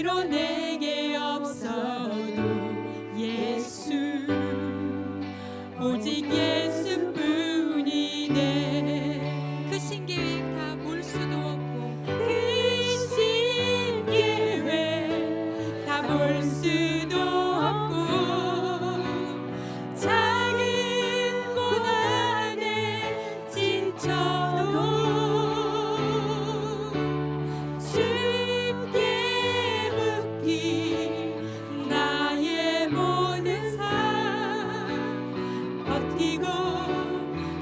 위로 내게 없어도 예수, 오직 예수뿐이네. 그 신계획 다 볼 수도 없고, 그 신계획 다 볼 수도 없고, 작은 곳 안에 진쳐도 주께 묻기 나의 모든 삶 버티고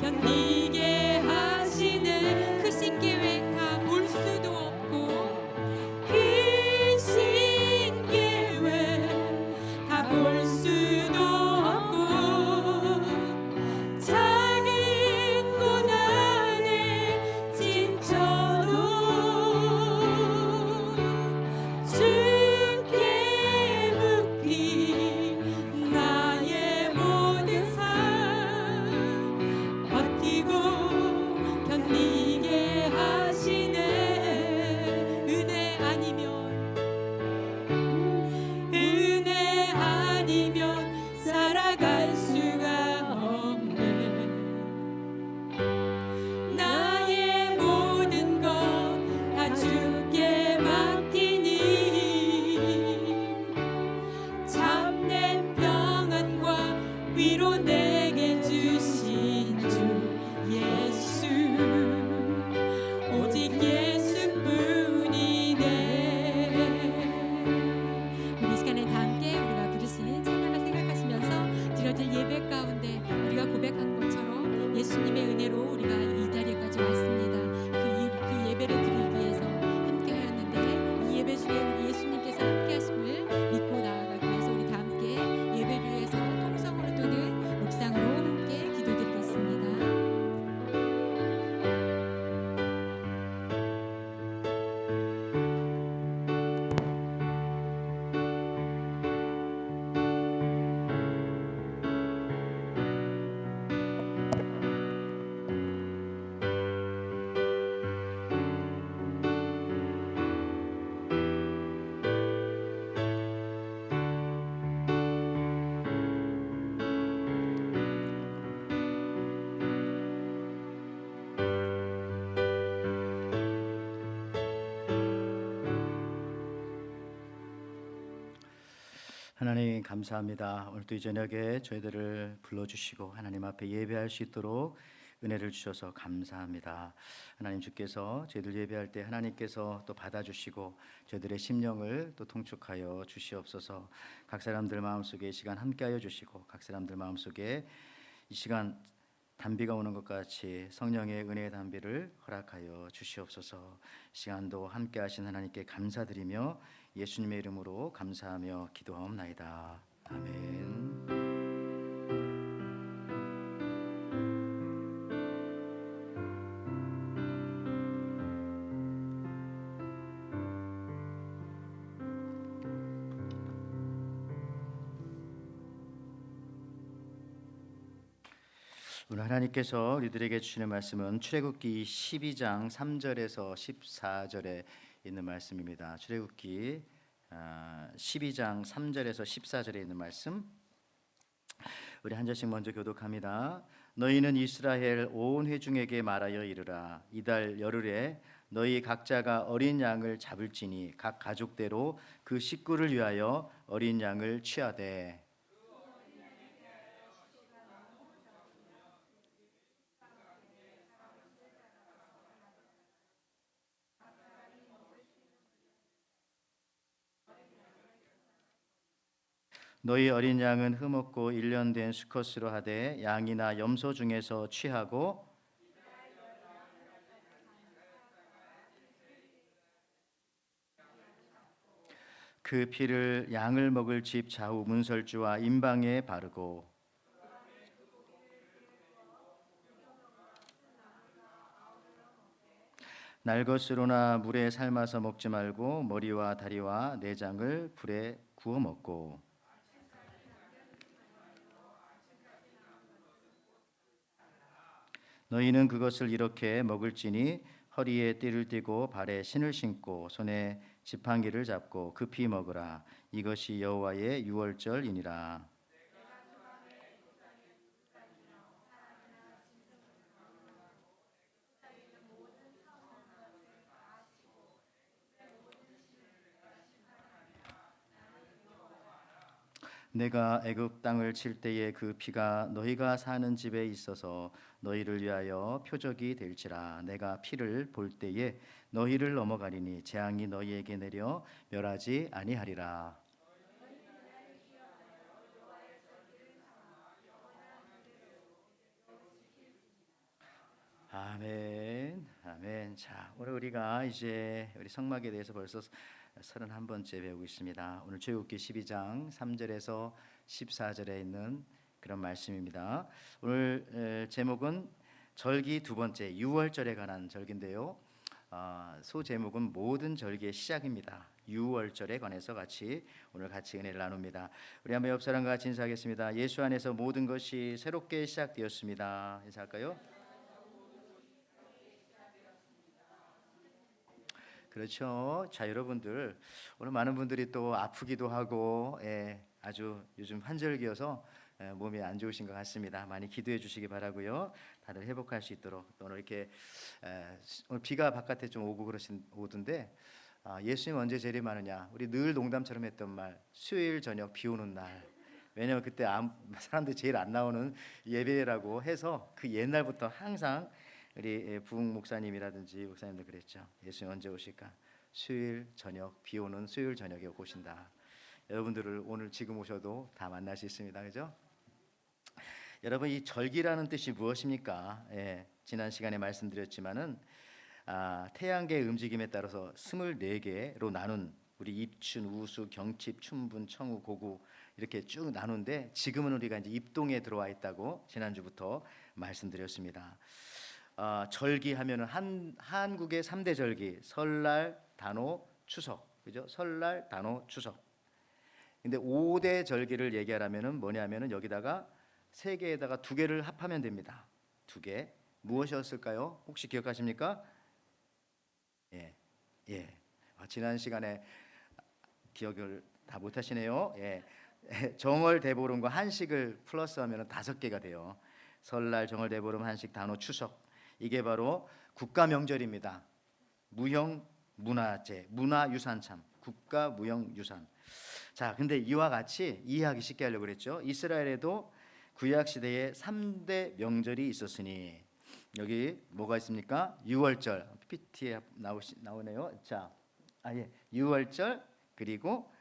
견디게 하시는 그 신계획 다 볼 수도 없고, 그 신계획 다 볼 수도 없고, 작은 곳 안에 진쳐도 주께 묻기 나의 모든 삶 버티고 견디게 하시네. 은혜 아니면 살아갈 수가 없네. 나의 모든 것 다 주께 맡기니 참된 평안과 위로 내게 주신 주 예수, 오직 예수뿐이네. 우리 이 시간에 다 함께 우리가 부르신 찬양을 생각하시면서 드려질 예배 가운데 우리가 고백한 것처럼 예수님의 은혜로 우리가 이 자리까지 왔습니다. 그 예배를 드리기 위해서 함께 하였는데, 이 예배 중에 우리 예수님께서 함께 하심을 믿고 나아가기 위해서 우리 다 함께 예배를 위해서 통성으로 또는 묵상으로 함께 기도드리겠습니다. 하나님 감사합니다. 오늘도 이 저녁에 저희들을 불러주시고 하나님 앞에 예배할 수 있도록 은혜를 주셔서 감사합니다. 하나님, 주께서 저희들 예배할 때 하나님께서 또 받아주시고 저희들의 심령을 또 통촉하여 주시옵소서. 각 사람들 마음속에 이 시간 함께하여 주시고 각 사람들 마음속에 이 시간 단비가 오는 것 같이 성령의 은혜의 단비를 허락하여 주시옵소서. 시간도 함께 하신 하나님께 감사드리며 예수님의 이름으로 감사하며 기도하옵나이다. 아멘. 오늘 하나님께서 우리들에게 주시는 말씀은 출애굽기 12장 3절에서 14절에 있는 말씀입니다. 출애굽기 12장 3절에서 14절에 있는 말씀, 우리 한 절씩 먼저 교독합니다. 너희는 이스라엘 온 회중에게 말하여 이르라. 이달 열흘에 너희 각자가 어린 양을 잡을지니 각 가족대로 그 식구를 위하여 어린 양을 취하되, 너희 어린 양은 흠없고 1년 된 수컷으로 하되 양이나 염소 중에서 취하고 그 피를 양을 먹을 집 좌우 문설주와 임방에 바르고 날 것으로나 물에 삶아서 먹지 말고 머리와 다리와 내장을 불에 구워 먹고 너희는 그것을 이렇게 먹을지니 허리에 띠를 띠고 발에 신을 신고 손에 지팡이를 잡고 급히 먹으라. 이것이 여호와의 유월절이니라. 내가 애굽 땅을 칠 때에 그 피가 너희가 사는 집에 있어서 너희를 위하여 표적이 될지라. 내가 피를 볼 때에 너희를 넘어가리니 재앙이 너희에게 내려 멸하지 아니하리라. 아멘, 아멘. 자, 오늘 우리가 이제 우리 성막에 대해서 벌써 31번째 배우고 있습니다. 오늘 출애굽기 12장 3절에서 14절에 있는 그런 말씀입니다. 오늘 제목은 절기 두 번째 유월절에 관한 절기인데요. 소 제목은 모든 절기의 시작입니다. 유월절에 관해서 오늘 같이 은혜를 나눕니다. 우리 한번 옆 사람과 같이 인사하겠습니다. 예수 안에서 모든 것이 새롭게 시작되었습니다. 인사할까요? 그렇죠. 자, 여러분들 오늘 많은 분들이 또 아프기도 하고 아주 요즘 환절기여서 몸이 안 좋으신 것 같습니다. 많이 기도해 주시기 바라고요. 다들 회복할 수 있도록. 또 오늘 이렇게 오늘 비가 바깥에 좀 오던데 예수님 언제 재림하느냐? 우리 늘 농담처럼 했던 말, 수요일 저녁 비 오는 날. 왜냐하면 그때 사람들이 제일 안 나오는 예배라고 해서 그 옛날부터 항상 우리 부흥 목사님이라든지 목사님들 그랬죠. 예수님 언제 오실까? 수요일 저녁, 비 오는 수요일 저녁에 오신다. 여러분들을 오늘 지금 오셔도 다 만날 수 있습니다. 그죠? 여러분, 이 절기라는 뜻이 무엇입니까? 지난 시간에 말씀드렸지만은 태양계의 움직임에 따라서 24개로 나눈 우리 입춘, 우수, 경칩, 춘분, 청우, 고구 이렇게 쭉 나누는데 지금은 우리가 이제 입동에 들어와 있다고 지난주부터 말씀드렸습니다. 절기하면은 한국의 3대 절기 설날, 단오, 추석. 그죠? 설날, 단오, 추석. 근데 5대 절기를 얘기하라면은 뭐냐면은 여기다가 3개에다가 2개를 합하면 됩니다. 2개. 무엇이었을까요? 혹시 기억하십니까? 예. 지난 시간에 기억을 다 못 하시네요. 정월, 대보름과 한식을 플러스하면은 5개가 돼요. 설날, 정월, 대보름, 한식, 단오, 추석. 이게 바로 국가 명절입니다. 무형 문화재, 문화유산 참 국가 무형 유산. 자, 근데 이와 같이 이해하기 쉽게 하려고 그랬죠. 이스라엘에도 구약 시대에 3대 명절이 있었으니 여기 뭐가 있습니까? 유월절 PPT에 나오네요. 자, 유월절 그리고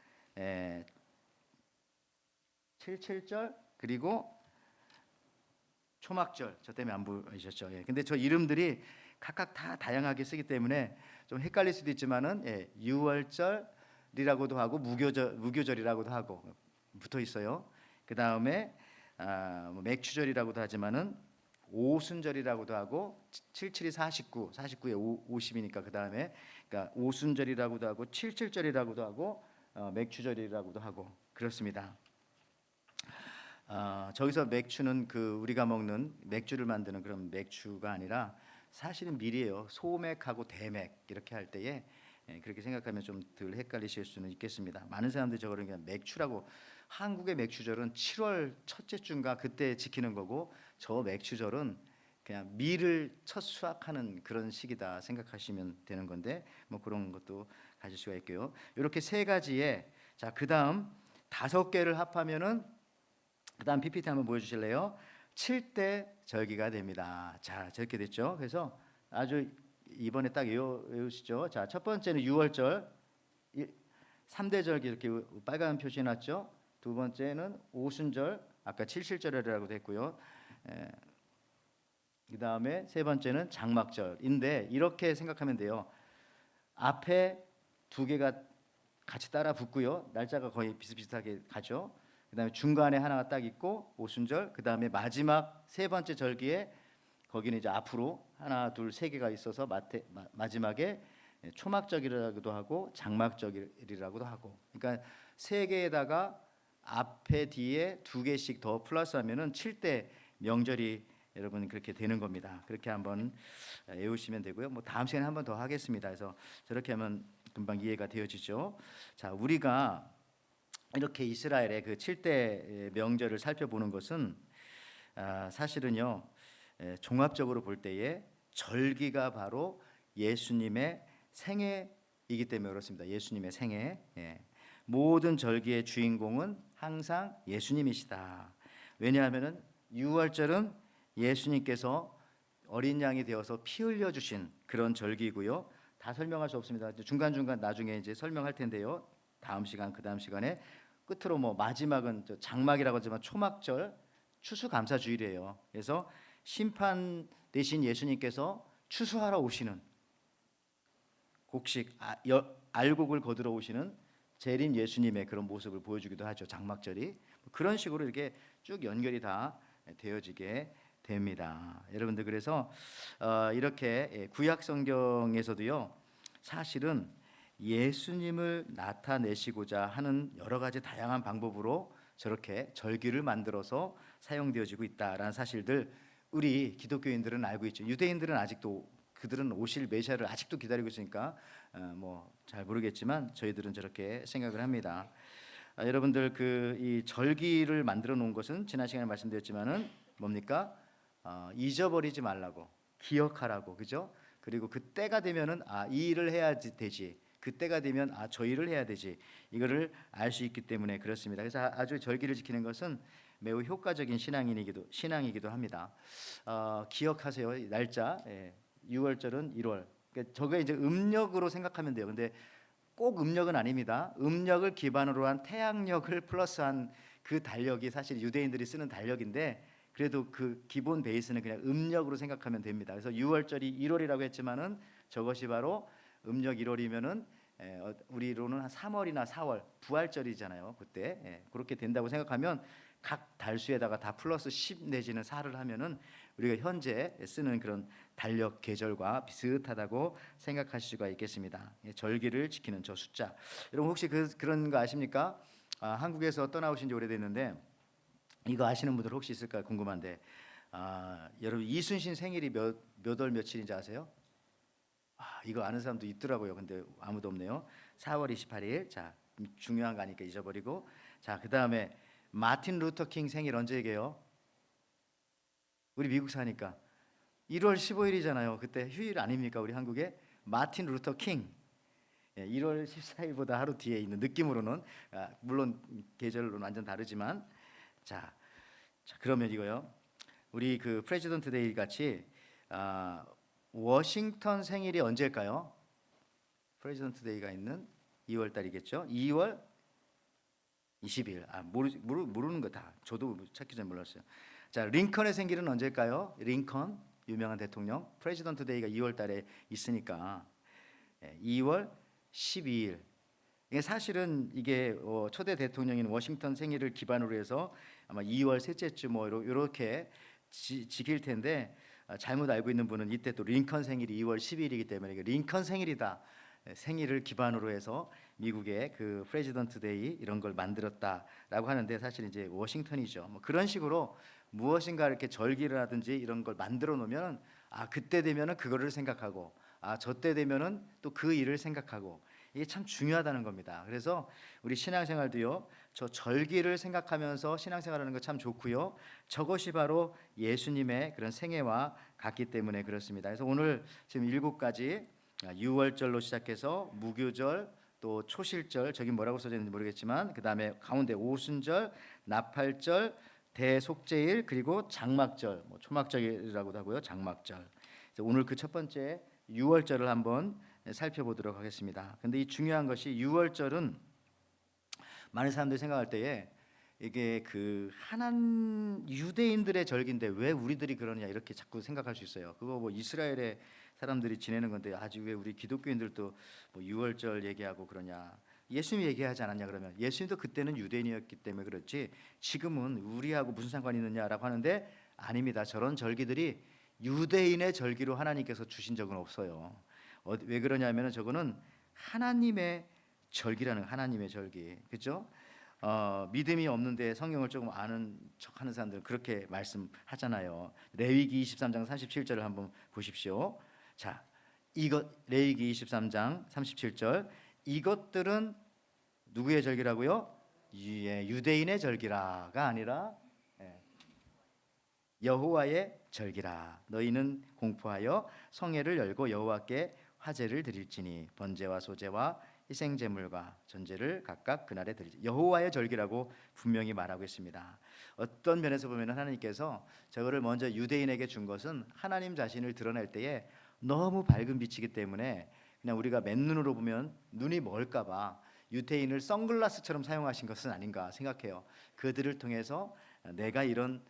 77절 그리고 초막절. 저 때문에 안 보이셨죠? 근데 저 이름들이 각각 다 다양하게 쓰기 때문에 좀 헷갈릴 수도 있지만은 유월절이라고도 하고 무교절이라고도 하고 붙어 있어요. 그 다음에 맥추절이라고도 하지만은 오순절이라고도 하고 77이 49, 49에 50이니까 그 다음에 그러니까 오순절이라고도 하고 77절이라고도 하고 맥추절이라고도 하고 그렇습니다. 저기서 맥주는 그 우리가 먹는 맥주를 만드는 그런 맥주가 아니라 사실은 밀이에요. 소맥하고 대맥 이렇게 할 때에 그렇게 생각하면 좀 덜 헷갈리실 수는 있겠습니다. 많은 사람들이 저거를 그냥 맥주라고. 한국의 맥주절은 7월 첫째 주인가 그때 지키는 거고 저 맥주절은 그냥 밀을 첫 수확하는 그런 시기다 생각하시면 되는 건데 뭐 그런 것도 가질 수가 있고요. 이렇게 세 가지에 자 그다음 5개를 합하면은 그다음 PPT 한번 보여주실래요? 7대 절기가 됩니다. 자, 저렇게 됐죠. 그래서 아주 이번에 딱 외우시죠. 자, 첫 번째는 유월절, 3대 절기 이렇게 빨간 표시해놨죠. 두 번째는 오순절, 아까 77절이라고도 했고요. 그 다음에 세 번째는 장막절인데 이렇게 생각하면 돼요. 앞에 2개가 같이 따라 붙고요. 날짜가 거의 비슷비슷하게 가죠. 그 다음에 중간에 하나가 딱 있고 오순절, 그 다음에 마지막 세 번째 절기에 거기는 이제 앞으로 하나, 둘, 3개가 있어서 마지막에 초막절이라고도 하고 장막절이라고도 하고. 그러니까 3개에다가 앞에 뒤에 2개씩 더 플러스하면은 7대 명절이 여러분 그렇게 되는 겁니다. 그렇게 한번 외우시면 되고요. 뭐 다음 시간에 한번 더 하겠습니다. 그래서 저렇게 하면 금방 이해가 되어지죠. 자, 우리가 이렇게 이스라엘의 그 7대 명절을 살펴보는 것은 사실은요, 종합적으로 볼 때에 절기가 바로 예수님의 생애이기 때문에 그렇습니다. 예수님의 생애. 모든 절기의 주인공은 항상 예수님이시다. 왜냐하면은 유월절은 예수님께서 어린 양이 되어서 피 흘려 주신 그런 절기고요. 다 설명할 수 없습니다. 중간중간 나중에 이제 설명할 텐데요. 다음 시간 그 다음 시간에 끝으로 뭐 마지막은 장막이라고 하지만 초막절 추수감사주일이에요. 그래서 심판 대신 예수님께서 추수하러 오시는 곡식 알곡을 거두러 오시는 재림 예수님의 그런 모습을 보여주기도 하죠. 장막절이 그런 식으로 이렇게 쭉 연결이 다 되어지게 됩니다. 여러분들 그래서 이렇게 구약 성경에서도요 사실은 예수님을 나타내시고자 하는 여러 가지 다양한 방법으로 저렇게 절기를 만들어서 사용되어지고 있다라는 사실들 우리 기독교인들은 알고 있죠. 유대인들은 아직도 그들은 오실 메시아를 아직도 기다리고 있으니까 뭐 잘 모르겠지만 저희들은 저렇게 생각을 합니다. 여러분들 그 이 절기를 만들어 놓은 것은 지난 시간에 말씀드렸지만은 뭡니까? 잊어버리지 말라고 기억하라고 그죠? 그리고 그때가 되면은 이 일을 해야 되지. 그때가 되면 저 일을 해야 되지. 이거를 알 수 있기 때문에 그렇습니다. 그래서 아주 절기를 지키는 것은 매우 효과적인 신앙이기도 합니다. 기억하세요. 날짜 6월절은 1월. 그러니까 저게 이제 음력으로 생각하면 돼요. 근데 꼭 음력은 아닙니다. 음력을 기반으로 한 태양력을 플러스한 그 달력이 사실 유대인들이 쓰는 달력인데 그래도 그 기본 베이스는 그냥 음력으로 생각하면 됩니다. 그래서 6월절이 1월이라고 했지만은 저것이 바로 음력 1월이면은 우리로는 한 3월이나 4월 부활절이잖아요. 그때 그렇게 된다고 생각하면 각 달수에다가 다 플러스 10 내지는 4를 하면은 우리가 현재 쓰는 그런 달력 계절과 비슷하다고 생각하실 수가 있겠습니다. 절기를 지키는 저 숫자. 여러분 혹시 그런 거 아십니까? 한국에서 떠나오신 지 오래됐는데 이거 아시는 분들 혹시 있을까 궁금한데 여러분 이순신 생일이 몇 월 며칠인지 아세요? 이거 아는 사람도 있더라고요. 근데 아무도 없네요. 4월 28일. 자, 중요한 거 아니까 잊어버리고. 자, 그다음에 마틴 루터 킹 생일 언제 얘기해요? 우리 미국 사니까 1월 15일이잖아요. 그때 휴일 아닙니까? 우리 한국에 마틴 루터 킹. 1월 14일보다 하루 뒤에 있는 느낌으로는 물론 계절로는 완전 다르지만 자 그러면 이거요. 우리 그 프레지던트 데이 같이 워싱턴 생일이 언제일까요? 프레지던트 데이가 있는 2월 달이겠죠. 2월 20일. 모르는 거 다. 저도 찾기 전에 몰랐어요. 자, 링컨의 생일은 언제일까요? 링컨 유명한 대통령. 프레지던트 데이가 2월 달에 있으니까 2월 12일. 이게 사실은 이게 초대 대통령인 워싱턴 생일을 기반으로 해서 아마 2월 셋째 주 뭐 이렇게 지킬 텐데 잘못 알고 있는 분은 이때 또 링컨 생일이 2월 10일이기 때문에 링컨 생일이다. 생일을 기반으로 해서 미국의 그 프레지던트 데이 이런 걸 만들었다라고 하는데 사실 이제 워싱턴이죠. 뭐 그런 식으로 무엇인가 이렇게 절기를 하든지 이런 걸 만들어 놓으면 그때 되면은 그거를 생각하고 저 때 되면은 또 그 일을 생각하고 이게 참 중요하다는 겁니다. 그래서 우리 신앙생활도요. 저 절기를 생각하면서 신앙생활하는 거 참 좋고요. 저것이 바로 예수님의 그런 생애와 같기 때문에 그렇습니다. 그래서 오늘 지금 7가지 6월절로 시작해서 무교절 또 초실절 저기 뭐라고 써져 있는지 모르겠지만 그 다음에 가운데 오순절 나팔절 대속죄일 그리고 장막절 뭐 초막절이라고도 하고요. 장막절. 그래서 오늘 그 첫 번째 6월절을 한번 살펴보도록 하겠습니다. 근데 이 중요한 것이 6월절은 많은 사람들이 생각할 때에 이게 그 유대인들의 절기인데 왜 우리들이 그러냐 이렇게 자꾸 생각할 수 있어요. 그거 뭐 이스라엘의 사람들이 지내는 건데 아직 왜 우리 기독교인들도 뭐 6월절 얘기하고 그러냐. 예수님 얘기하지 않았냐 그러면 예수님도 그때는 유대인이었기 때문에 그렇지 지금은 우리하고 무슨 상관이 있느냐라고 하는데 아닙니다. 저런 절기들이 유대인의 절기로 하나님께서 주신 적은 없어요. 왜 그러냐면은 저거는 하나님의 절기라는 하나님의 절기, 그렇죠? 믿음이 없는데 성경을 조금 아는 척하는 사람들은 그렇게 말씀하잖아요. 레위기 23장 37절을 한번 보십시오. 자, 이거 레위기 23장 37절 이것들은 누구의 절기라고요? 유대인의 절기라가 아니라 여호와의 절기라. 너희는 공포하여 성회를 열고 여호와께 화제를 드릴지니 번제와 소제와 희생제물과 전제를 각각 그날에 드리지. 여호와의 절기라고 분명히 말하고 있습니다. 어떤 면에서 보면 하나님께서 저거를 먼저 유대인에게 준 것은 하나님 자신을 드러낼 때에 너무 밝은 빛이기 때문에 그냥 우리가 맨눈으로 보면 눈이 멀까 봐 유대인을 선글라스처럼 사용하신 것은 아닌가 생각해요. 그들을 통해서 내가 이런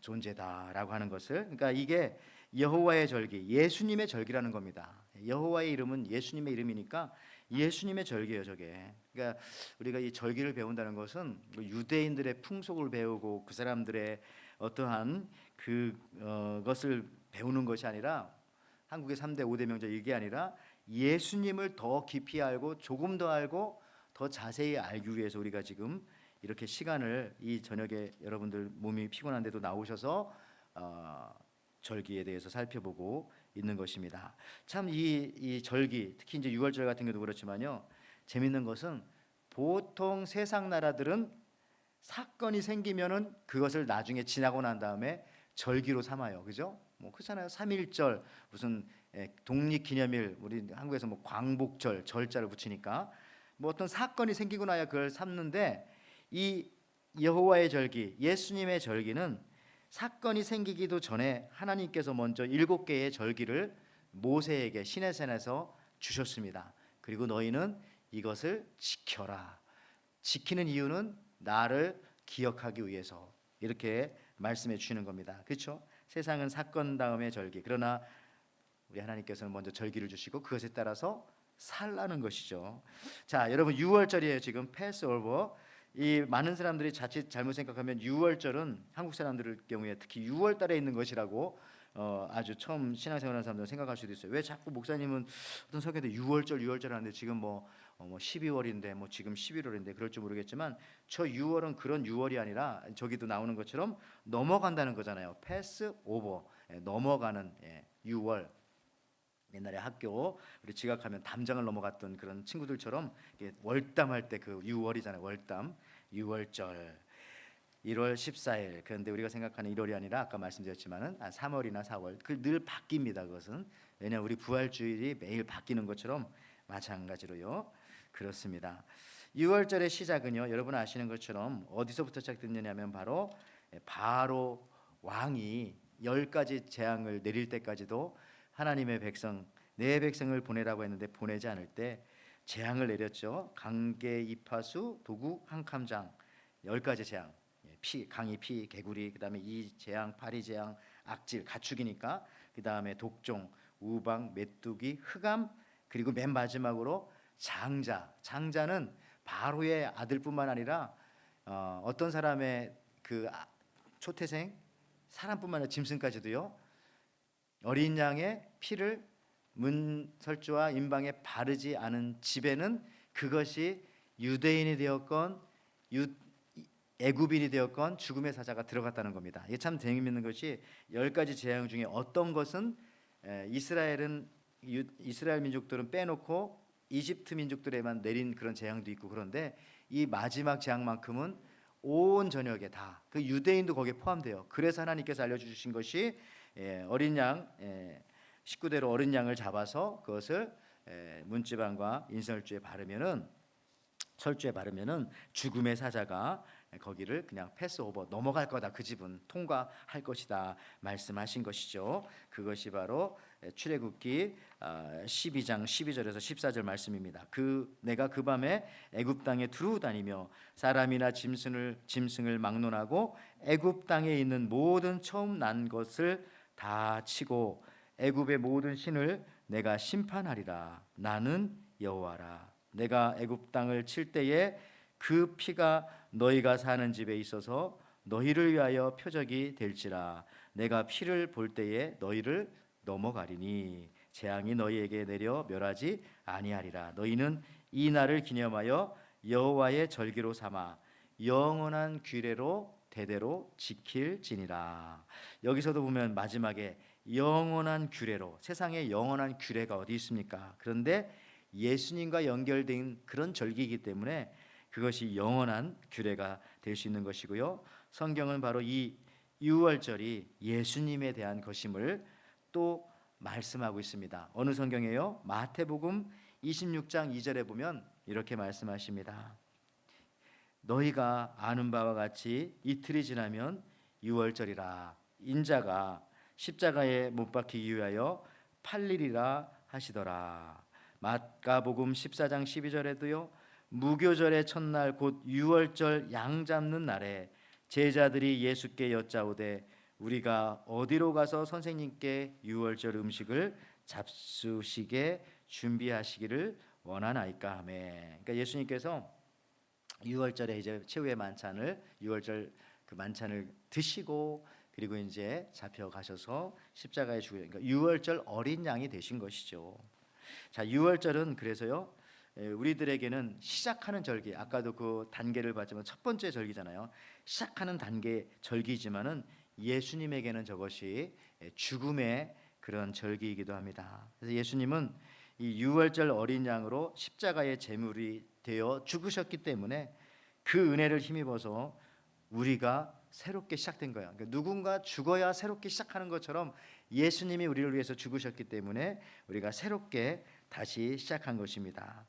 존재다라고 하는 것을, 그러니까 이게 여호와의 절기, 예수님의 절기라는 겁니다. 여호와의 이름은 예수님의 이름이니까 예수님의 절기예요, 저게. 그러니까 우리가 이 절기를 배운다는 것은 유대인들의 풍속을 배우고 그 사람들의 어떠한 것을 배우는 것이 아니라, 한국의 3대 5대 명절 이게 아니라 예수님을 더 깊이 알고 조금 더 알고 더 자세히 알기 위해서 우리가 지금 이렇게 시간을, 이 저녁에 여러분들 몸이 피곤한데도 나오셔서 절기에 대해서 살펴보고 있는 것입니다. 참 이 절기, 특히 이제 6월절 같은 경우도 그렇지만요, 재밌는 것은 보통 세상 나라들은 사건이 생기면은 그것을 나중에 지나고 난 다음에 절기로 삼아요. 그죠? 뭐 그렇잖아요. 3.1절, 무슨 독립기념일, 우리 한국에서 뭐 광복절, 절자를 붙이니까 뭐 어떤 사건이 생기고 나야 그걸 삼는데, 이 여호와의 절기, 예수님의 절기는 사건이 생기기도 전에 하나님께서 먼저 7개의 절기를 모세에게 시내산에서 주셨습니다. 그리고 너희는 이것을 지켜라. 지키는 이유는 나를 기억하기 위해서, 이렇게 말씀해 주시는 겁니다. 그렇죠? 세상은 사건 다음에 절기, 그러나 우리 하나님께서는 먼저 절기를 주시고 그것에 따라서 살라는 것이죠. 자, 여러분 6월절이에요. 지금 패스오버. 이 많은 사람들이 자칫 잘못 생각하면 6월절은 한국 사람들 경우에 특히 6월 달에 있는 것이라고 아주 처음 신앙생활하는 사람들은 생각할 수도 있어요. 왜 자꾸 목사님은 어떤 설교도 6월절 하는데 지금 뭐 12월인데 뭐 지금 11월인데 그럴 줄 모르겠지만, 저 6월은 그런 6월이 아니라 저기도 나오는 것처럼 넘어간다는 거잖아요. 패스 오버, 넘어가는 6월. 옛날에 학교 우리 지각하면 담장을 넘어갔던 그런 친구들처럼 월담할 때 그 6월이잖아요. 월담, 6월절, 1월 14일. 그런데 우리가 생각하는 1월이 아니라 아까 말씀드렸지만은 3월이나 4월. 그 늘 바뀝니다. 그것은 왜냐 우리 부활주일이 매일 바뀌는 것처럼 마찬가지로요. 그렇습니다. 6월절의 시작은요, 여러분 아시는 것처럼 어디서부터 시작됐느냐면 바로 왕이 10가지 재앙을 내릴 때까지도 하나님의 백성, 내 백성을 보내라고 했는데 보내지 않을 때 재앙을 내렸죠. 강계, 이파수, 도구, 한캄장, 10가지 재앙. 피, 강이 피, 개구리, 그다음에 이 재앙, 파리 재앙, 악질, 가축이니까. 그다음에 독종, 우방, 메뚜기, 흑암, 그리고 맨 마지막으로 장자. 장자는 바로의 아들뿐만 아니라 어떤 사람의 초태생, 사람뿐만 아니라 짐승까지도요. 어린 양의 피를 문설주와 임방에 바르지 않은 집에는 그것이 유대인이 되었건 애굽인이 되었건 죽음의 사자가 들어갔다는 겁니다. 이게 참 재미있는 것이 10가지 재앙 중에 어떤 것은 이스라엘 민족들은 빼놓고 이집트 민족들에만 내린 그런 재앙도 있고, 그런데 이 마지막 재앙만큼은 온 전역에 다 그 유대인도 거기에 포함돼요. 그래서 하나님께서 알려주신 것이 어린 양, 식구대로 어린 양을 잡아서 그것을 문지방과 인설주에 바르면은, 설주에 바르면은 죽음의 사자가 거기를 그냥 패스오버, 넘어갈 거다, 그 집은 통과할 것이다 말씀하신 것이죠. 그것이 바로 출애굽기 12장 12절에서 14절 말씀입니다. 내가 그 밤에 애굽 땅에 두루 다니며 사람이나 짐승을 막론하고 애굽 땅에 있는 모든 처음 난 것을 다 치고 애굽의 모든 신을 내가 심판하리라. 나는 여호와라. 내가 애굽 땅을 칠 때에 그 피가 너희가 사는 집에 있어서 너희를 위하여 표적이 될지라. 내가 피를 볼 때에 너희를 넘어가리니 재앙이 너희에게 내려 멸하지 아니하리라. 너희는 이 날을 기념하여 여호와의 절기로 삼아 영원한 규례로 대대로 지킬지니라. 여기서도 보면 마지막에 영원한 규례로, 세상에 영원한 규례가 어디 있습니까? 그런데 예수님과 연결된 그런 절기이기 때문에 그것이 영원한 규례가 될 수 있는 것이고요. 성경은 바로 이 유월절이 예수님에 대한 것임을 또 말씀하고 있습니다. 어느 성경에요? 마태복음 26장 2절에 보면 이렇게 말씀하십니다. 너희가 아는 바와 같이 이틀이 지나면 유월절이라 인자가 십자가에 못 박히기 위하여 팔리리라 하시더라. 마가복음 14장 12절에도요. 무교절의 첫날 곧 유월절 양 잡는 날에 제자들이 예수께 여짜오되 우리가 어디로 가서 선생님께 유월절 음식을 잡수시게 준비하시기를 원하나이까 하며. 그러니까 예수님께서 유월절에 이제 최후의 만찬을 유월절 그 만찬을 드시고 그리고 이제 잡혀 가셔서 십자가에 죽으려. 그러니까 유월절 어린 양이 되신 것이죠. 자, 유월절은 그래서요. 우리들에게는 시작하는 절기, 아까도 그 단계를 봤지만 첫 번째 절기잖아요. 시작하는 단계 절기지만은 예수님에게는 저것이 죽음의 그런 절기이기도 합니다. 그래서 예수님은 이 유월절 어린 양으로 십자가의 제물이 되어 죽으셨기 때문에 그 은혜를 힘입어서 우리가 새롭게 시작된 거예요. 그러니까 누군가 죽어야 새롭게 시작하는 것처럼 예수님이 우리를 위해서 죽으셨기 때문에 우리가 새롭게 다시 시작한 것입니다.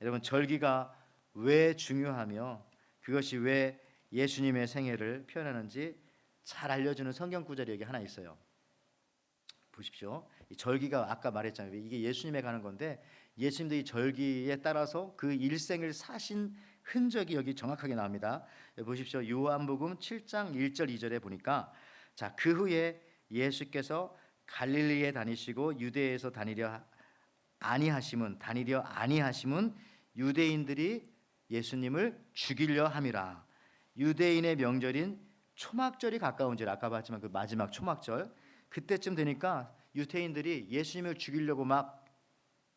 여러분, 절기가 왜 중요하며 그것이 왜 예수님의 생애를 표현하는지 잘 알려주는 성경 구절이 여기 하나 있어요. 보십시오. 이 절기가 아까 말했잖아요. 이게 예수님에 가는 건데 예수님도 이 절기에 따라서 그 일생을 사신 흔적이 여기 정확하게 나옵니다. 보십시오. 요한복음 7장 1절 2절에 보니까 자, 그 후에 예수께서 갈릴리에 다니시고 유대에서 다니려 아니하심은 유대인들이 예수님을 죽이려 함이라. 유대인의 명절인 초막절이 가까운지를 아까 봤지만 그 마지막 초막절 그때쯤 되니까 유대인들이 예수님을 죽이려고 막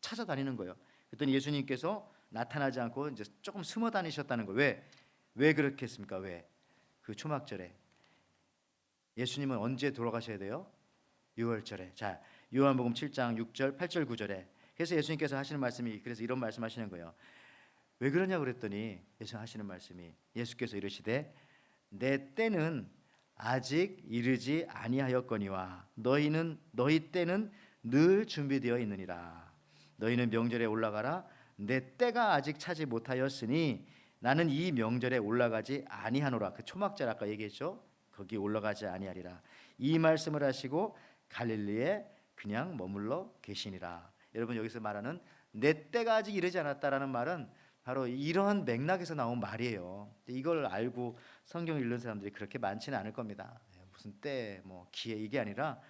찾아다니는 거예요. 그랬더니 예수님께서 나타나지 않고 이제 조금 숨어 다니셨다는 거예요. 왜 그렇게 했습니까? 왜? 그 초막절에 예수님은 언제 돌아가셔야 돼요? 유월절에. 자, 요한복음 7장 6절, 8절, 9절에. 그래서 예수님께서 하시는 말씀이 그래서 이런 말씀하시는 거예요. 왜 그러냐 그랬더니 예수 하시는 말씀이 예수께서 이르시되 내 때는 아직 이르지 아니하였거니와 너희 때는 늘 준비되어 있느니라. 너희는 명절에 올라가라. 내 때가 아직 차지 못하였으니 나는 이 명절에 올라가지 아니하노라. 그 초막절 아까 얘기했죠. 거기 올라가지 아니하리라. 이 말씀을 하시고 갈릴리에 그냥 머물러 계시니라. 여러분, 여기서 말하는 내 때가 아직 이르지 않았다라는 말은 바로 이러한 맥락에서 나온 말이에요. 이걸 알고 성경 읽는 사람들이 그렇게 많지는 않을 겁니다. 무슨 때, 뭐 기회 이게 아니라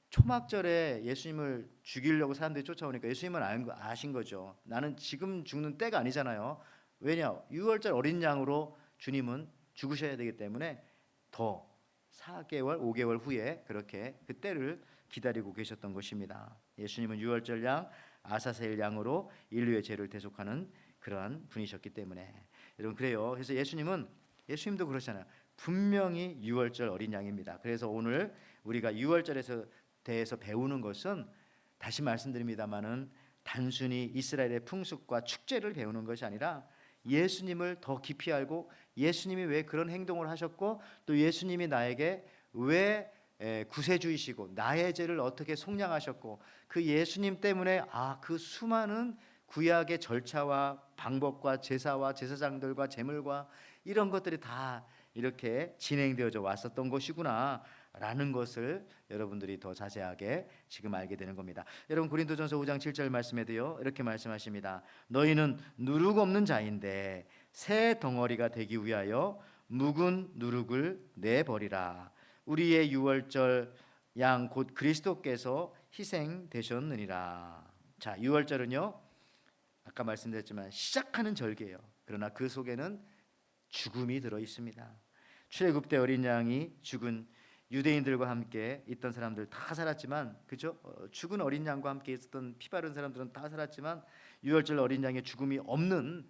초막절에 예수님을 죽이려고 사람들이 쫓아오니까 예수님은 아신 거죠. 나는 지금 죽는 때가 아니잖아요. 왜냐? 유월절 어린 양으로 주님은 죽으셔야 되기 때문에 더 4개월, 5개월 후에 그렇게 그 때를 기다리고 계셨던 것입니다. 예수님은 유월절 양, 아사셀 양으로 인류의 죄를 대속하는 그러한 분이셨기 때문에 여러분 그래요. 그래서 예수님도 그렇잖아요. 분명히 유월절 어린 양입니다. 그래서 오늘 우리가 유월절에서 대해서 배우는 것은 다시 말씀드립니다만은 단순히 이스라엘의 풍습과 축제를 배우는 것이 아니라 예수님을 더 깊이 알고 예수님이 왜 그런 행동을 하셨고 또 예수님이 나에게 왜 구세주이시고 나의 죄를 어떻게 속량하셨고 그 예수님 때문에 그 수많은 구약의 절차와 방법과 제사와 제사장들과 제물과 이런 것들이 다 이렇게 진행되어져 왔었던 것이구나 라는 것을 여러분들이 더 자세하게 지금 알게 되는 겁니다. 여러분 고린도전서 5장 7절 말씀에도요 이렇게 말씀하십니다. 너희는 누룩 없는 자인데 새 덩어리가 되기 위하여 묵은 누룩을 내버리라. 우리의 유월절 양 곧 그리스도께서 희생되셨느니라. 자, 유월절은요 아까 말씀드렸지만 시작하는 절기예요. 그러나 그 속에는 죽음이 들어 있습니다. 출애굽 때 어린 양이 죽은 유대인들과 함께 있던 사람들 다 살았지만 그죠? 죽은 어린 양과 함께 있었던 피 바른 사람들은 다 살았지만 유월절 어린 양의 죽음이 없는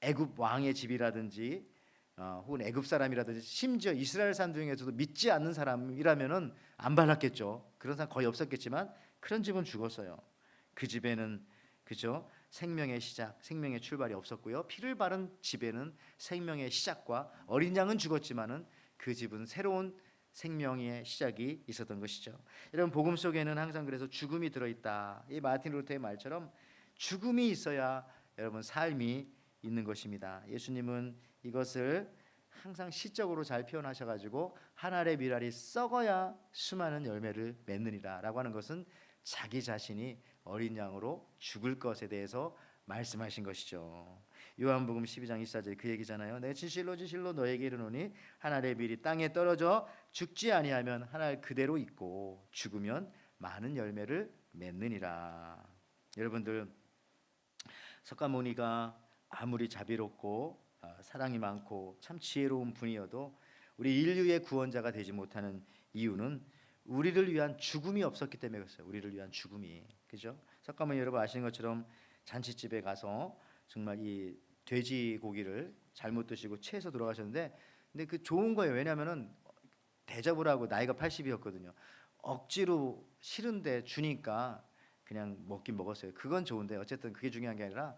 애굽 왕의 집이라든지 혹은 애굽 사람이라든지 심지어 이스라엘 사람 중에서도 믿지 않는 사람이라면은 안 발랐겠죠. 그런 사람 거의 없었겠지만 그런 집은 죽었어요. 그 집에는 그죠? 생명의 시작, 생명의 출발이 없었고요. 피를 바른 집에는 생명의 시작과 어린 양은 죽었지만은 그 집은 새로운 생명의 시작이 있었던 것이죠. 여러분 복음 속에는 항상 그래서 죽음이 들어있다. 이 마틴 루터의 말처럼 죽음이 있어야 여러분 삶이 있는 것입니다. 예수님은 이것을 항상 시적으로 잘 표현하셔가지고 한 알의 밀알이 썩어야 수많은 열매를 맺느니라라고 하는 것은 자기 자신이 어린 양으로 죽을 것에 대해서 말씀하신 것이죠. 요한복음 12장 24절 그 얘기잖아요. 내 진실로 진실로 너에게 이르노니 한 알의 밀이 땅에 떨어져 죽지 아니하면 한 알 그대로 있고 죽으면 많은 열매를 맺느니라. 여러분들 석가모니가 아무리 자비롭고 사랑이 많고 참 지혜로운 분이어도 우리 인류의 구원자가 되지 못하는 이유는 우리를 위한 죽음이 없었기 때문에 그랬어요. 우리를 위한 죽음이, 그죠? 석가모니 여러분 아시는 것처럼 잔치집에 가서 정말 이 돼지고기를 잘못 드시고 체해서 돌아가셨는데, 근데 그 좋은 거예요. 왜냐하면은 대접을 하고 나이가 80이었거든요. 억지로 싫은데 주니까 그냥 먹긴 먹었어요. 그건 좋은데 어쨌든 그게 중요한 게 아니라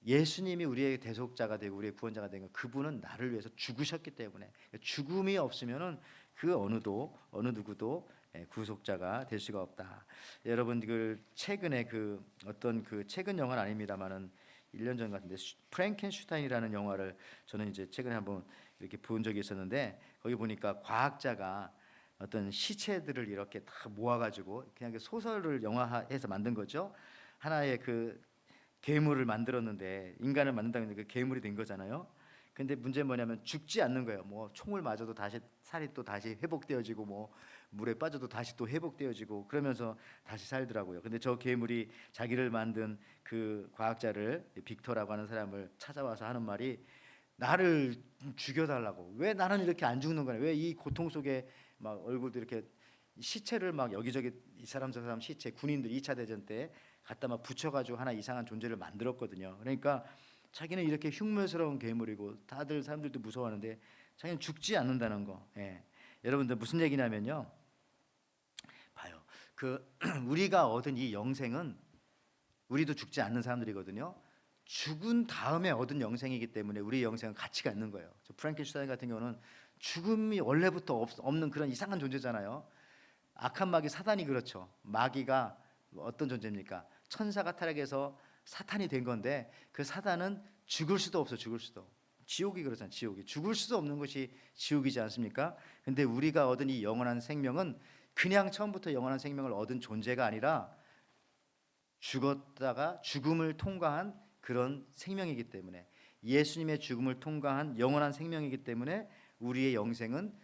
예수님이 우리의 대속자가 되고 우리의 구원자가 된 건 그분은 나를 위해서 죽으셨기 때문에 죽음이 없으면은 그 어느 누구도 구속자가 될 수가 없다. 여러분 그 최근에 그 어떤 그 최근 영화는 아닙니다만은 1년 전 같은데 프랭켄슈타인이라는 영화를 저는 이제 최근에 한번 이렇게 본 적이 있었는데, 거기 보니까 과학자가 어떤 시체들을 이렇게 다 모아가지고 그냥 그 소설을 영화해서 만든 거죠. 하나의 그 괴물을 만들었는데 인간을 만든다는 그 괴물이 된 거잖아요. 근데 문제는 뭐냐면 죽지 않는 거예요. 뭐 총을 맞아도 다시 살이 또 다시 회복되어지고 뭐 물에 빠져도 다시 또 회복되어지고 그러면서 다시 살더라고요. 근데 저 괴물이 자기를 만든 그 과학자를 빅터라고 하는 사람을 찾아와서 하는 말이 나를 죽여달라고. 왜 나는 이렇게 안 죽는 거냐? 왜 이 고통 속에 막 얼굴도 이렇게 시체를 막 여기저기 이 사람 저 사람 시체 군인들 2차 대전 때 갖다 막 붙여가지고 하나 이상한 존재를 만들었거든요. 그러니까 자기는 이렇게 흉물스러운 괴물이고 다들 사람들도 무서워하는데 자기는 죽지 않는다는 거. 예. 여러분들 무슨 얘기냐면요. 봐요. 그 우리가 얻은 이 영생은 우리도 죽지 않는 사람들이거든요. 죽은 다음에 얻은 영생이기 때문에 우리의 영생은 가치가 있는 거예요. 저 프랭켄슈타인 같은 경우는 죽음이 원래부터 없는 그런 이상한 존재잖아요. 악한 마귀 사단이 그렇죠. 마귀가 어떤 존재입니까? 천사가 타락해서 사탄이 된 건데 그 사단은 죽을 수도 없어. 죽을 수도. 지옥이 그렇잖아요. 지옥이 죽을 수도 없는 것이 지옥이지 않습니까? 근데 우리가 얻은 이 영원한 생명은 그냥 처음부터 영원한 생명을 얻은 존재가 아니라 죽었다가 죽음을 통과한 그런 생명이기 때문에, 예수님의 죽음을 통과한 영원한 생명이기 때문에 우리의 영생은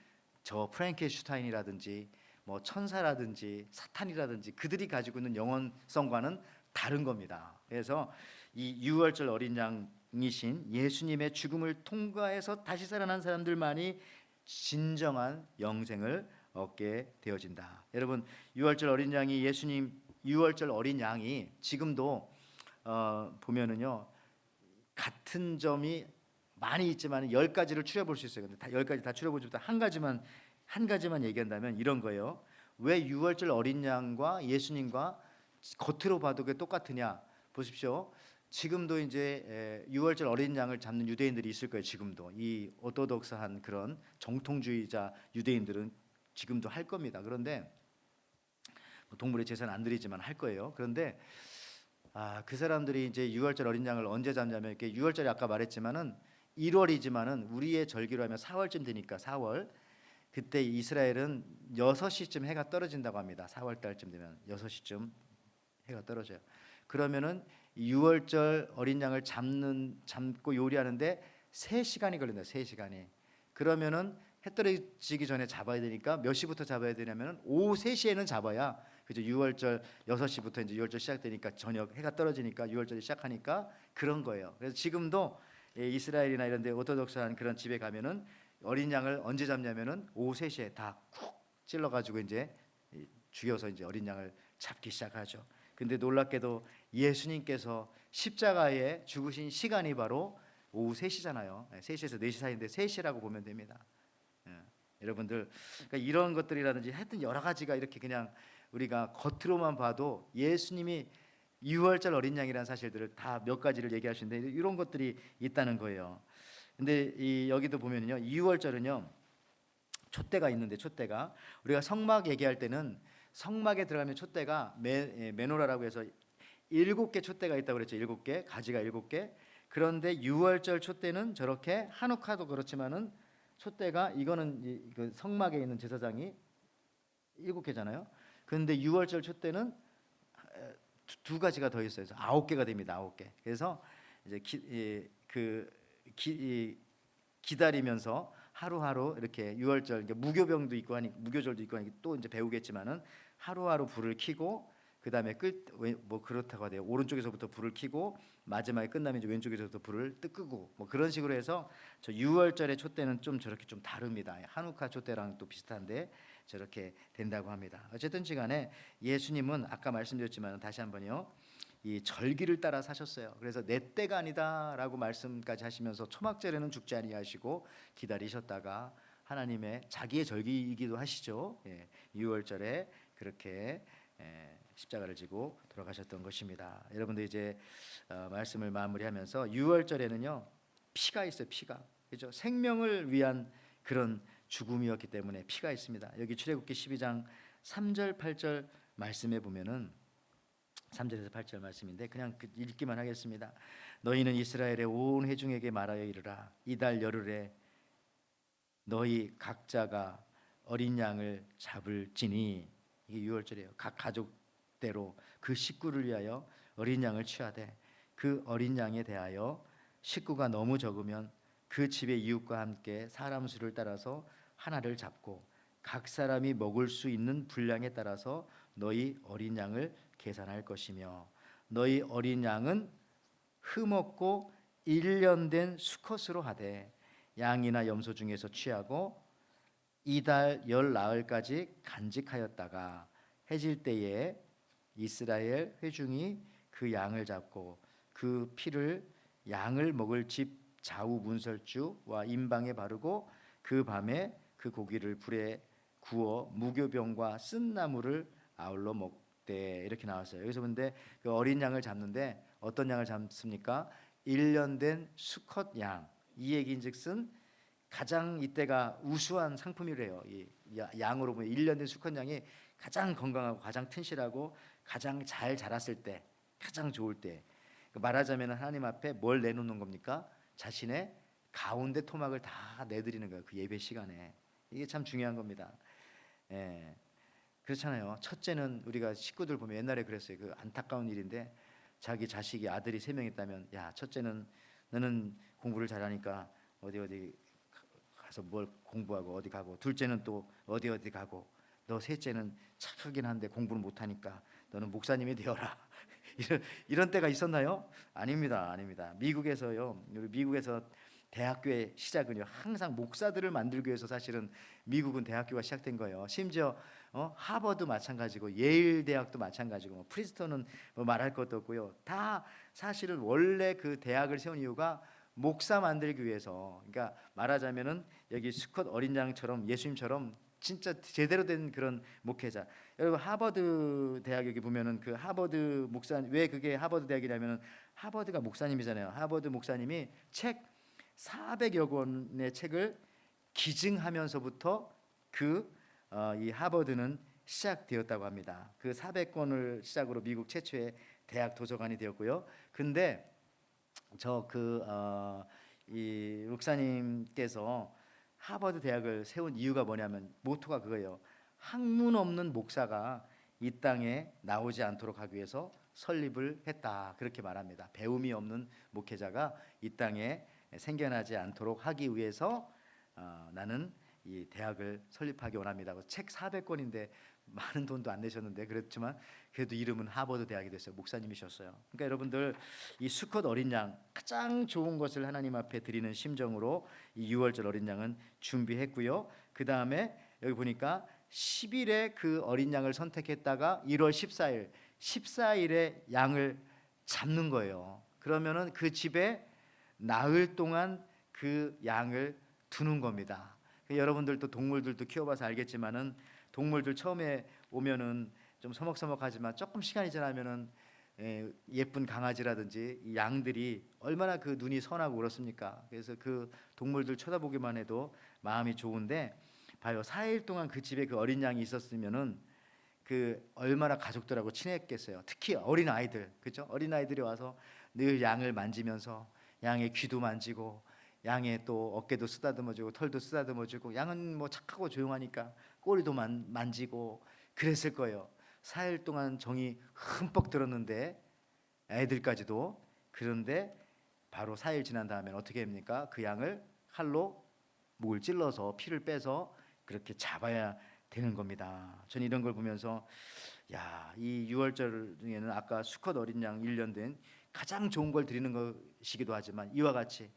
저 프랭켄슈타인이라든지 뭐 천사라든지 사탄이라든지 그들이 가지고 있는 영원성과는 다른 겁니다. 그래서 이 유월절 어린 양이신 예수님의 죽음을 통과해서 다시 살아난 사람들만이 진정한 영생을 얻게 되어진다. 여러분 유월절 어린 양이 예수님 유월절 어린 양이 지금도 보면은요 같은 점이 많이 있지만 10가지를 추려볼 수 있어요. 근데 다 10가지 다 추려보지 못해 한 가지만 얘기한다면 이런 거예요. 왜 유월절 어린 양과 예수님과 겉으로 봐도 그게 똑같으냐? 보십시오. 지금도 이제 유월절 어린 양을 잡는 유대인들이 있을 거예요. 지금도 이 오토독스한 그런 정통주의자 유대인들은 지금도 할 겁니다. 그런데 동물의 제사는 안 드리지만 할 거예요. 그런데 그 사람들이 이제 유월절 어린 양을 언제 잡냐면 이렇게 유월절이 아까 말했지만은 1월이지만은 우리의 절기로 하면 4월쯤 되니까 4월 그때 이스라엘은 6시쯤 해가 떨어진다고 합니다. 4월 달쯤 되면 6시쯤 해가 떨어져요. 그러면은 6월절 어린 양을 잡고 요리하는데 3시간이 걸린다. 3시간이. 그러면은 해 떨어지기 전에 잡아야 되니까 몇 시부터 잡아야 되냐면은 오후 3시에는 잡아야 그죠. 6월절 6시부터 이제 6월절 시작되니까 저녁 해가 떨어지니까 6월절이 시작하니까 그런 거예요. 그래서 지금도 이스라엘이나 이런 데 오토독스한 그런 집에 가면은 어린 양을 언제 잡냐면은 오후 3시에 다 쿡 찔러 가지고 이제 죽여서 이제 어린 양을 잡기 시작하죠. 근데 놀랍게도 예수님께서 십자가에 죽으신 시간이 바로 오후 3시잖아요. 3시에서 4시 사이인데 3시라고 보면 됩니다. 여러분들 그러니까 이런 것들이라든지 하여튼 여러 가지가 이렇게 그냥 우리가 겉으로만 봐도 예수님이 유월절 어린 양이라는 사실들을 다 몇 가지를 얘기하시는데 이런 것들이 있다는 거예요. 근데 여기도 보면요, 유월절은요 촛대가 있는데, 촛대가 우리가 성막 얘기할 때는 성막에 들어가면 촛대가 메노라라고 해서 7개 촛대가 있다고 그랬죠. 7개, 가지가 7개. 그런데 유월절 촛대는 저렇게, 한우카도 그렇지만은 촛대가, 이거는 그 성막에 있는 제사장이 7개잖아요. 그런데 유월절 촛대는 두 가지가 더 있어요. 그래서 9개가 됩니다. 9개. 그래서 이제 기다리면서 하루하루 이렇게 유월절, 무교병도 있고 하니, 무교절도 있고 하니 또 이제 배우겠지만은 하루하루 불을 켜고, 그다음에 뭐 그렇다고 하대요. 오른쪽에서부터 불을 켜고 마지막에 끝나면 이제 왼쪽에서부터 불을 끄고, 뭐 그런 식으로 해서 저 유월절의 촛대는 좀 저렇게 좀 다릅니다. 한우카 촛대랑 또 비슷한데 저렇게 된다고 합니다. 어쨌든 시간에 예수님은 아까 말씀드렸지만 다시 한번요, 이 절기를 따라 사셨어요. 그래서 내 때가 아니다라고 말씀까지 하시면서 초막절에는 죽지 아니하시고 기다리셨다가 하나님의 자기의 절기이기도 하시죠. 예, 유월절에 그렇게 십자가를 지고 돌아가셨던 것입니다. 여러분들 이제 말씀을 마무리하면서 유월절에는요 피가 있어요. 피가, 그죠? 생명을 위한 그런 죽음이었기 때문에 피가 있습니다. 여기 출애굽기 12장 3절 8절 말씀에 보면은 3절에서 8절 말씀인데 그냥 읽기만 하겠습니다. 너희는 이스라엘의 온 회중에게 말하여 이르라. 이달 열흘에 너희 각자가 어린 양을 잡을지니, 이게 유월절이에요. 각 가족대로 그 식구를 위하여 어린 양을 취하되, 그 어린 양에 대하여 식구가 너무 적으면 그 집의 이웃과 함께 사람 수를 따라서 하나를 잡고 각 사람이 먹을 수 있는 분량에 따라서 너희 어린 양을 계산할 것이며, 너희 어린 양은 흠없고 1년 된 수컷으로 하되 양이나 염소 중에서 취하고 이달 열 나흘까지 간직하였다가 해질 때에 이스라엘 회중이 그 양을 잡고 그 피를 양을 먹을 집 좌우 문설주와 임방에 바르고 그 밤에 그 고기를 불에 구워 무교병과 쓴 나물을 아울러 먹되, 이렇게 나왔어요. 여기서 근데 그 어린 양을 잡는데 어떤 양을 잡습니까? 1년 된 수컷 양. 이 얘기인즉슨 가장 이때가 우수한 상품이래요. 이 양으로 보면 1년 된 수컷 양이 가장 건강하고 가장 튼실하고 가장 잘 자랐을 때, 가장 좋을 때, 말하자면 하나님 앞에 뭘 내놓는 겁니까? 자신의 가운데 토막을 다 내드리는 거예요. 그 예배 시간에. 이게 참 중요한 겁니다. 예. 그렇잖아요. 첫째는 우리가 식구들 보면 옛날에 그랬어요. 그 안타까운 일인데, 자기 자식이 아들이 3명 있다면, 야, 첫째는 너는 공부를 잘하니까 어디 가서 뭘 공부하고 어디 가고, 둘째는 또 어디 가고, 너 셋째는 착하긴 한데 공부를 못하니까 너는 목사님이 되어라. 이런 때가 있었나요? 아닙니다. 미국에서요, 우리 미국에서 대학교의 시작은요 항상 목사들을 만들기 위해서 사실은 미국은 대학교가 시작된 거예요. 심지어 하버드 마찬가지고 예일 대학도 마찬가지고 프린스턴은 뭐 말할 것도 없고요. 다 사실은 원래 그 대학을 세운 이유가 목사 만들기 위해서. 그러니까 말하자면은 여기 수컷 어린 양처럼 예수님처럼 진짜 제대로 된 그런 목회자. 여러분 하버드 대학 여기 보면은 그 하버드 목사, 왜 그게 하버드 대학이냐면은 하버드가 목사님이잖아요. 하버드 목사님이 책 400여 권의 책을 기증하면서부터 이 하버드는 시작되었다고 합니다. 그 400권을 시작으로 미국 최초의 대학 도서관이 되었고요. 근데 이 목사님께서 하버드 대학을 세운 이유가 뭐냐면 모토가 그거예요. 학문 없는 목사가 이 땅에 나오지 않도록 하기 위해서 설립을 했다, 그렇게 말합니다. 배움이 없는 목회자가 이 땅에 생겨나지 않도록 하기 위해서 나는 이 대학을 설립하기 원합니다. 책 400권인데 많은 돈도 안 내셨는데 그렇지만 그래도 이름은 하버드 대학이 됐어요. 목사님이셨어요. 그러니까 여러분들 이 수컷 어린 양, 가장 좋은 것을 하나님 앞에 드리는 심정으로 이 유월절 어린 양은 준비했고요. 그 다음에 여기 보니까 10일에 그 어린 양을 선택했다가 1월 14일에 양을 잡는 거예요. 그러면은 그 집에 나흘 동안 그 양을 두는 겁니다. 여러분들도 동물들도 키워봐서 알겠지만은 동물들 처음에 오면은 좀 서먹서먹하지만 조금 시간이 지나면은 예쁜 강아지라든지 이 양들이 얼마나 그 눈이 선하고 그렇습니까? 그래서 그 동물들 쳐다보기만 해도 마음이 좋은데 봐요. 4일 동안 그 집에 그 어린 양이 있었으면은 그 얼마나 가족들하고 친했겠어요. 특히 어린 아이들, 그죠? 어린 아이들이 와서 늘 양을 만지면서 양의 귀도 만지고 양의 또 어깨도 쓰다듬어주고 털도 쓰다듬어주고 양은 뭐 착하고 조용하니까 꼬리도 만지고 그랬을 거예요. 4일 동안 정이 흠뻑 들었는데 애들까지도. 그런데 바로 4일 지난 다음에 어떻게 합니까? 그 양을 칼로 목을 찔러서 피를 빼서 그렇게 잡아야 되는 겁니다. 저는 이런 걸 보면서 이 6월절 중에는 아까 수컷 어린 양 1년 된 가장 좋은 걸 드리는 것이기도 하지만 이와 같이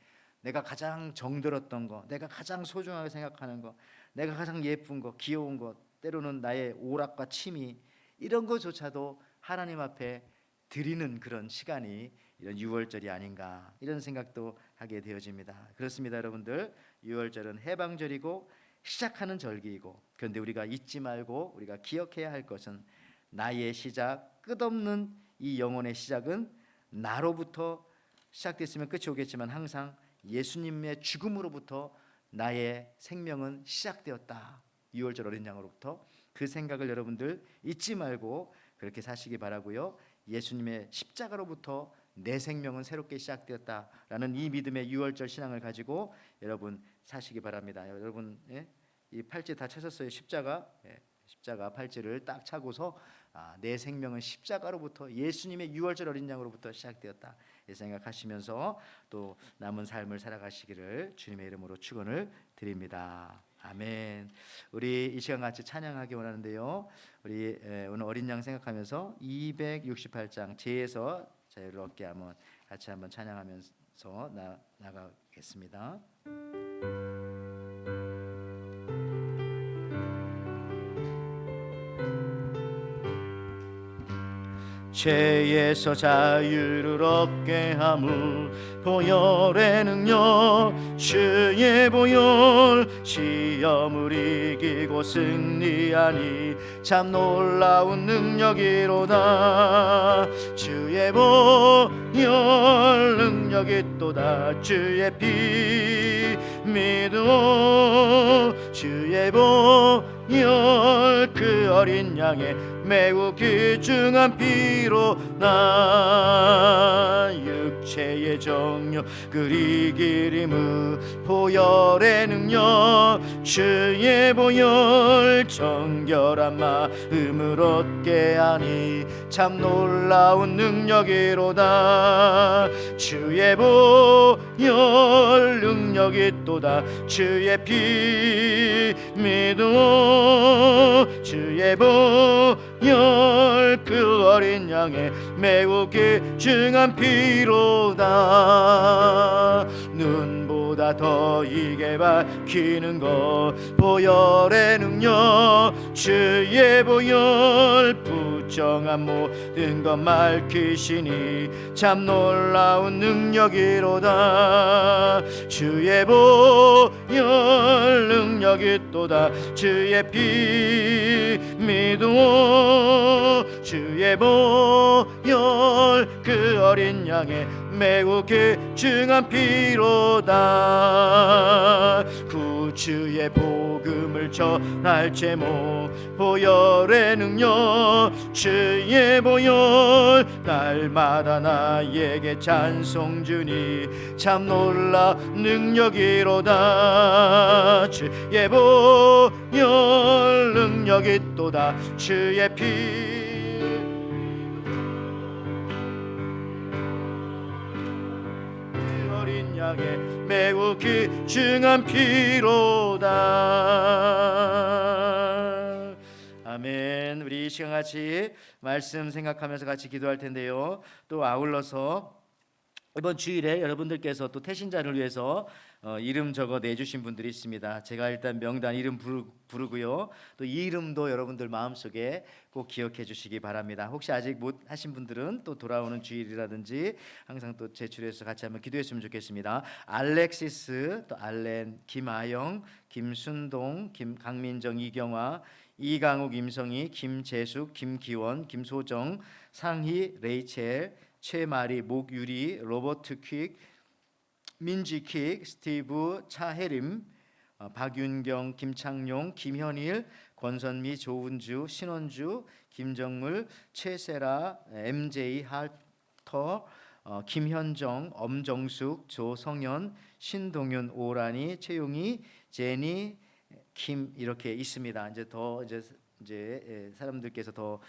내가 가장 정들었던 거, 내가 가장 소중하게 생각하는 거, 내가 가장 예쁜 거, 귀여운 거, 때로는 나의 오락과 취미 이런 것조차도 하나님 앞에 드리는 그런 시간이 이런 6월절이 아닌가 이런 생각도 하게 되어집니다. 그렇습니다, 여러분들. 6월절은 해방절이고 시작하는 절기이고, 그런데 우리가 잊지 말고 우리가 기억해야 할 것은 나의 시작, 끝없는 이 영혼의 시작은 나로부터 시작됐으면 끝이 오겠지만 항상 예수님의 죽음으로부터 나의 생명은 시작되었다. 6월절 어린 양으로부터. 그 생각을 여러분들 잊지 말고 그렇게 사시기 바라고요. 예수님의 십자가로부터 내 생명은 새롭게 시작되었다라는 이 믿음의 6월절 신앙을 가지고 여러분 사시기 바랍니다. 여러분, 이 팔찌 다 차셨어요? 십자가. 십자가 팔찌를 딱 차고서 내 생명은 십자가로부터 예수님의 6월절 어린 양으로부터 시작되었다 이 생각하시면서 또 남은 삶을 살아가시기를 주님의 이름으로 축원을 드립니다. 아멘. 우리 이 시간 같이 찬양하기 원하는데요. 우리 오늘 어린 양 생각하면서 268장 죄에서 자유를 얻게 하면 같이 한번 찬양하면서 나가겠습니다. 죄에서 자유를 얻게 함을 보혈의 능력 주의 보혈 시험을 이기고 승리하니 참 놀라운 능력이로다. 주의 보혈 능력이 또다. 주의 피 믿어 주의 보혈 그 어린 양의 매우 귀중한 피로 나 육체의 정욕을 이기림의 보혈의 능력 주의 보혈 정결한 마음을 얻게 하니 참 놀라운 능력이로다. 주의 보혈 능력이 또다. 주의 피 믿어 주의 보혈 그 어린 양의 매우 귀중한 피로다. 눈보다 더 이게 밝히는 것 보혈의 능력 주의 보혈 부정한 모든 것 밝히시니 참 놀라운 능력이로다. 주의 보혈 능력이 또다. 주의 피 믿어 주의 보혈 그 어린 양의 매우 귀중한 피로다. 구주의 복음을 전할 제목 보혈의 능력 주의 보혈 날마다 나에게 찬송 주니 참 놀라 능력이로다. 주의 보혈 능력이 또다. 주의 피 어린 양의 매우 귀중한 피로다. 아멘. 우리 이 시간 같이 말씀 생각하면서 같이 기도할 텐데요. 또 아울러서 이번 주일에 여러분들께서 또 태신자를 위해서 이름 적어 내주신 분들이 있습니다. 제가 일단 명단 이름 부르고요. 또 이 이름도 여러분들 마음속에 꼭 기억해 주시기 바랍니다. 혹시 아직 못 하신 분들은 또 돌아오는 주일이라든지 항상 또 제출해서 같이 한번 기도했으면 좋겠습니다. 알렉시스, 또 알렌, 김아영, 김순동, 강민정, 이경화, 이강욱, 임성희, 김재숙, 김기원, 김소정, 상희, 레이첼, 최마리, 목유리, 로버트 퀵, 민지 킥, 스티브, 차혜림, 박윤경, 김창용, 김현일, 권선미, 조은주, 신원주, 김정물, 최세라, MJ 할터, 김현정, 엄정숙, 조성현, 신동윤, 오란이, 최용희, 제니, 김 이렇게 있습니다. 이제 사람들께서 더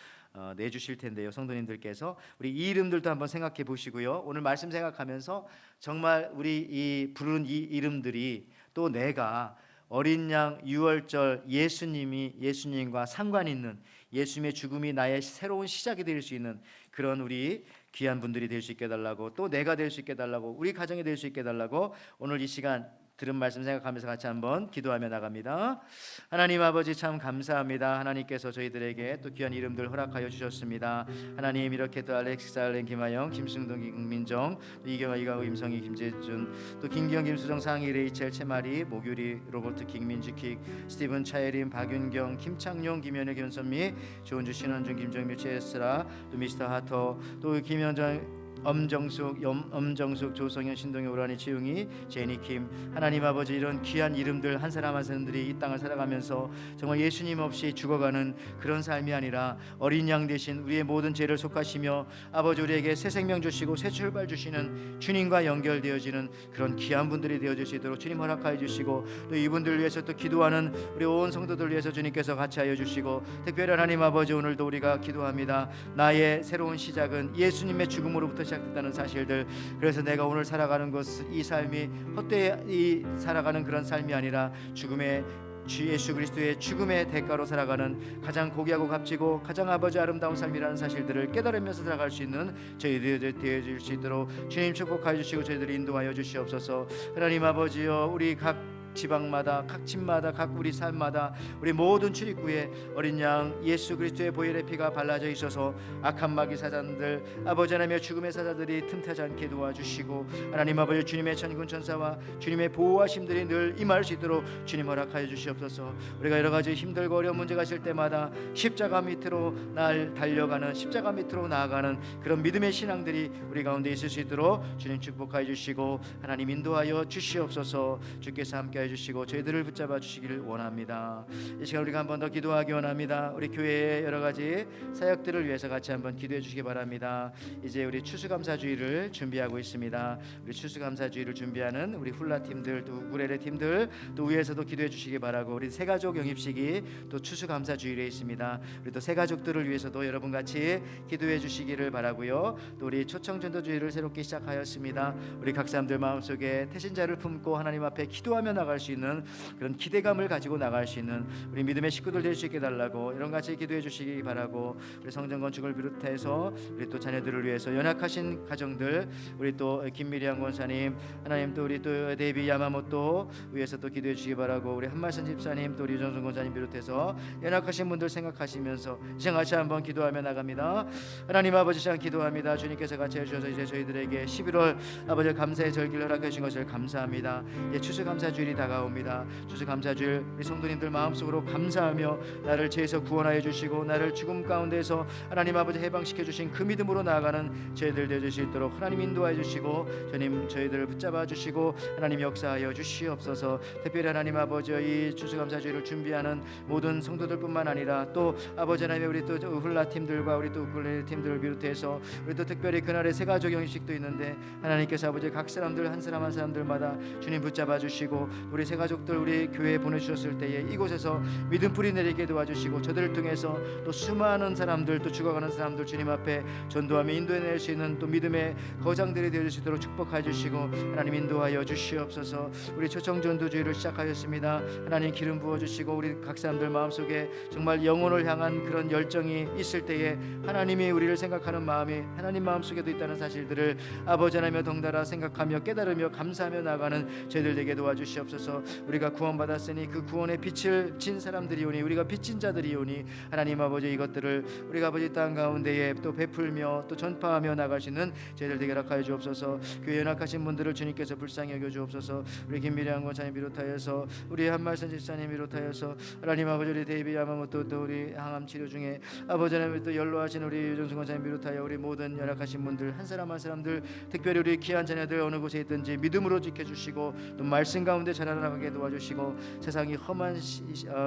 내주실 텐데요. 성도님들께서 우리 이 이름들도 한번 생각해 보시고요. 오늘 말씀 생각하면서 정말 우리 이 부른 이 이름들이 또 내가 어린 양 유월절 예수님과 상관 있는 예수님의 죽음이 나의 새로운 시작이 될 수 있는 그런 우리 귀한 분들이 될 수 있게 해달라고, 또 내가 될 수 있게 해달라고, 우리 가정이 될 수 있게 해달라고 오늘 이 시간 들은 말씀 생각하면서 같이 한번 기도하며 나갑니다. 하나님 아버지 참 감사합니다. 하나님께서 저희들에게 또 귀한 이름들 허락하여 주셨습니다. 하나님 이렇게 또 알렉스, 알렌, 김하영, 김승동, 김민정, 이경아, 이강우, 임성희, 김재준, 또 김기영, 김수정, 상희, 레이첼, 최마리, 목유리, 로버트 킥, 민지 킥, 스티븐, 차예림, 박윤경, 김창용, 김현일, 김선미, 조은주, 신원준, 김정밀, 최스라, 또 미스터 하터, 또 김현정, 엄정숙, 조성현, 신동희, 오란이, 최용희, 제니킴, 하나님 아버지 이런 귀한 이름들 한 사람 한 사람들이 이 땅을 살아가면서 정말 예수님 없이 죽어가는 그런 삶이 아니라 어린 양 대신 우리의 모든 죄를 속하시며 아버지 우리에게 새 생명 주시고 새 출발 주시는 주님과 연결되어지는 그런 귀한 분들이 되어질 수 있도록 주님 허락하여 주시고, 또 이분들 위해서 또 기도하는 우리 온 성도들 위해서 주님께서 같이 하여 주시고, 특별히 하나님 아버지 오늘도 우리가 기도합니다. 나의 새로운 시작은 예수님의 죽음으로부터 시작됐다는 사실들, 그래서 내가 오늘 살아가는 이 삶이 헛되이 살아가는 그런 삶이 아니라 죽음의 주 예수 그리스도의 죽음의 대가로 살아가는 가장 고귀하고 값지고 가장 아버지 아름다운 삶이라는 사실들을 깨달으면서 살아갈 수 있는 저희들이 되어질 수 있도록 주님 축복하여 주시고 저희들을 인도하여 주시옵소서. 하나님 아버지여, 우리 각 지방마다 각 집마다 각 우리 삶마다 우리 모든 출입구에 어린 양 예수 그리스도의 보혈의 피가 발라져 있어서 악한 마귀 사자들 아버지 하나님의 죽음의 사자들이 틈타지 않게 도와주시고, 하나님 아버지 주님의 천군 천사와 주님의 보호하심들이 늘 임할 수 있도록 주님 허락하여 주시옵소서. 우리가 여러 가지 힘들고 어려운 문제가 있을 때마다 십자가 밑으로 날 달려가는, 십자가 밑으로 나아가는 그런 믿음의 신앙들이 우리 가운데 있을 수 있도록 주님 축복하여 주시고 하나님 인도하여 주시옵소서. 주께서 함께 해주시고 저희들을 붙잡아 주시기를 원합니다. 이 시간 우리가 한 번 더 기도하기 원합니다. 우리 교회의 여러 가지 사역들을 위해서 같이 한번 기도해 주시기 바랍니다. 이제 우리 추수감사주의를 준비하고 있습니다. 우리 추수감사주의를 준비하는 우리 훌라 팀들, 또 우구레레 팀들, 또 위에서도 기도해 주시기 바라고, 우리 새가족 영입식이 또 추수감사주일에 있습니다. 우리 또 새가족들을 위해서도 여러분 같이 기도해 주시기를 바라고요. 또 우리 초청전도주의를 새롭게 시작하였습니다. 우리 각 사람들 마음속에 태신자를 품고 하나님 앞에 기도하며 나갈 수 있는 그런 기대감을 가지고 나갈 수 있는 우리 믿음의 식구들 될 수 있게 달라고 이런 같이 기도해 주시기 바라고, 우리 성전 건축을 비롯해서 우리 또 자녀들을 위해서 연약하신 가정들, 우리 또 김미리양 권사님, 하나님 또 우리 또 데이비 야마모토 위해서 또 기도해 주시기 바라고, 우리 한말선 집사님, 또 우리 유정순 권사님 비롯해서 연약하신 분들 생각하시면서 이제 같이 한번 기도하며 나갑니다. 하나님 아버지 시간 기도합니다. 주님께서 같이 해주셔서 이제 저희들에게 11월 아버지 감사의 절기를 허락해 주신 것을 감사합니다. 추수감사주일이 다가옵니다. 추수감사주일 우리 성도님들 마음속으로 감사하며 나를 죄에서 구원하여 주시고 나를 죽음 가운데서 하나님 아버지 해방시켜 주신 그 믿음으로 나아가는 저희들 되어질 수 있도록 하나님 인도하여 주시고 주님 저희들을 붙잡아 주시고 하나님 역사하여 주시옵소서. 특별히 하나님 아버지 이 추수감사주일을 준비하는 모든 성도들뿐만 아니라 또 아버지 하나님 우리 또 훌라 팀들과 우리 또 우쿨렐레 팀들을 비롯해서 우리 또 특별히 그날의 새가족 영식도 있는데 하나님께서 아버지 각 사람들 한 사람 한 사람들마다 주님 붙잡아 주시고 우리 새가족들 우리 교회에 보내주셨을 때에 이곳에서 믿음 뿌리 내리게 도와주시고 저들을 통해서 또 수많은 사람들 또 죽어가는 사람들 주님 앞에 전도하며 인도해낼 수 있는 또 믿음의 거장들이 되어질 수 있도록 축복해 주시고 하나님 인도하여 주시옵소서. 우리 초청전도주의를 시작하였습니다. 하나님 기름 부어주시고 우리 각 사람들 마음속에 정말 영혼을 향한 그런 열정이 있을 때에 하나님이 우리를 생각하는 마음이 하나님 마음속에도 있다는 사실들을 아버지 하나님여 덩달아 생각하며 깨달으며 감사하며 나가는 저희들 되게 도와주시옵소서. 주옵소서. 우리가 구원받았으니 그 구원의 빛을 진 사람들이오니 우리가 빚진 자들이오니 하나님 아버지 이것들을 우리가 아버지 땅 가운데에 또 베풀며 또 전파하며 나갈 수 있는 저희들 되게 허락하여 주옵소서. 교회 연약하신 분들을 주님께서 불쌍히 여겨 주옵소서. 우리 김미량 권사님 비롯하여서 우리 한말선 집사님 비롯하여서 하나님 아버지 우리 데이비 야마모토 또 우리 항암 치료 중에 아버지 하나님 또 연로하신 우리 유정수 권사님 비롯하여 우리 모든 연약하신 분들 한 사람 한 사람들 특별히 우리 귀한 자녀들 어느 곳에 있든지 믿음으로 지켜주시고 또 말씀 가운데 자라나가게 도와주시고 세상이 험한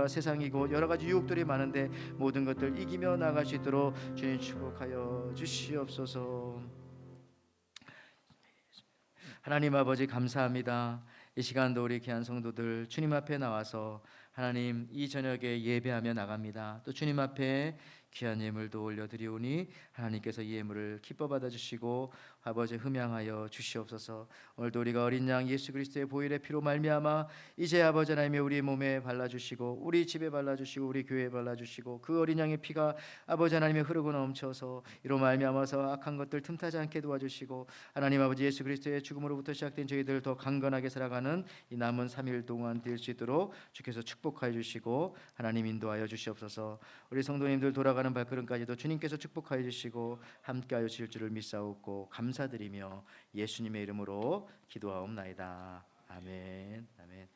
세상이고 여러 가지 유혹들이 많은데 모든 것들 이기며 나갈 수 있도록 주님 축복하여 주시옵소서. 하나님 아버지 감사합니다. 이 시간도 우리 귀한 성도들 주님 앞에 나와서 하나님 이 저녁에 예배하며 나갑니다. 또 주님 앞에 귀한 예물도 올려드리오니 하나님께서 이 예물을 기뻐 받아주시고 아버지 흠양하여 주시옵소서. 오늘도 우리가 어린 양 예수 그리스도의 보혈의 피로 말미암아 이제 아버지 하나님의 우리 몸에 발라주시고 우리 집에 발라주시고 우리 교회에 발라주시고 그 어린 양의 피가 아버지 하나님의 흐르고 넘쳐서 이로 말미암아서 악한 것들 틈타지 않게 도와주시고 하나님 아버지 예수 그리스도의 죽음으로부터 시작된 저희들 더 강건하게 살아가는 이 남은 3일 동안 될 수 있도록 주께서 축복하여 주시고 하나님 인도하여 주시옵소서. 우리 성도님들 돌아가는 발걸음까지도 주님께서 축복하여 주시고 함께하여 주실 줄을 믿사옵고 감사드리며 예수님의 이름으로 기도하옵나이다. 아멘. 아멘.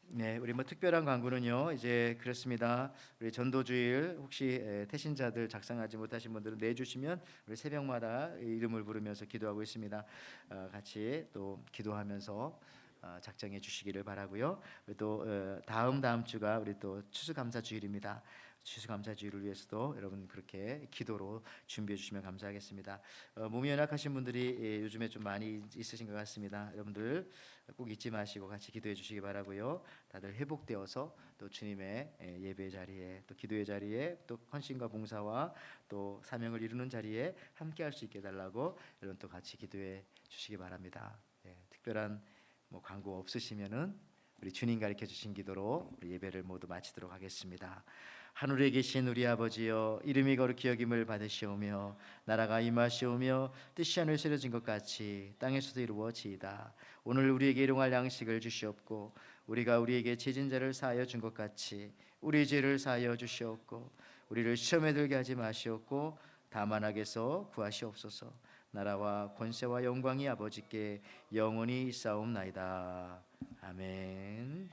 네, 우리 뭐 특별한 광고는요. 이제 그렇습니다. 우리 전도주일 혹시 태신자들 작성하지 못하신 분들은 내주시면 우리 새벽마다 이름을 부르면서 기도하고 있습니다. 같이 또 기도하면서 작성해 주시기를 바라고요. 또 다음 주가 우리 또 추수감사주일입니다. 추수감사주일을 위해서도 여러분 그렇게 기도로 준비해 주시면 감사하겠습니다. 몸이 연약하신 분들이 요즘에 좀 많이 있으신 것 같습니다. 여러분들 꼭 잊지 마시고 같이 기도해 주시기 바라고요. 다들 회복되어서 또 주님의 예배 자리에 또 기도의 자리에 또 헌신과 봉사와 또 사명을 이루는 자리에 함께 할 수 있게 달라고 여러분 또 같이 기도해 주시기 바랍니다. 특별한 뭐 광고 없으시면은 우리 주님 가르쳐 주신 기도로 우리 예배를 모두 마치도록 하겠습니다. 하늘에 계신 우리 아버지여 이름이 거룩히 여김을 받으시오며 나라가 임하시오며 뜻이 하늘에서 이루어진 것 같이 땅에서도 이루어지이다. 오늘 우리에게 일용할 양식을 주시옵고 우리가 우리에게 죄진 자를 사하여 준 것 같이 우리 죄를 사하여 주시옵고 우리를 시험에 들게 하지 마시옵고 다만 악에서 구하시옵소서. 나라와 권세와 영광이 아버지께 영원히 있사옵나이다. 아멘.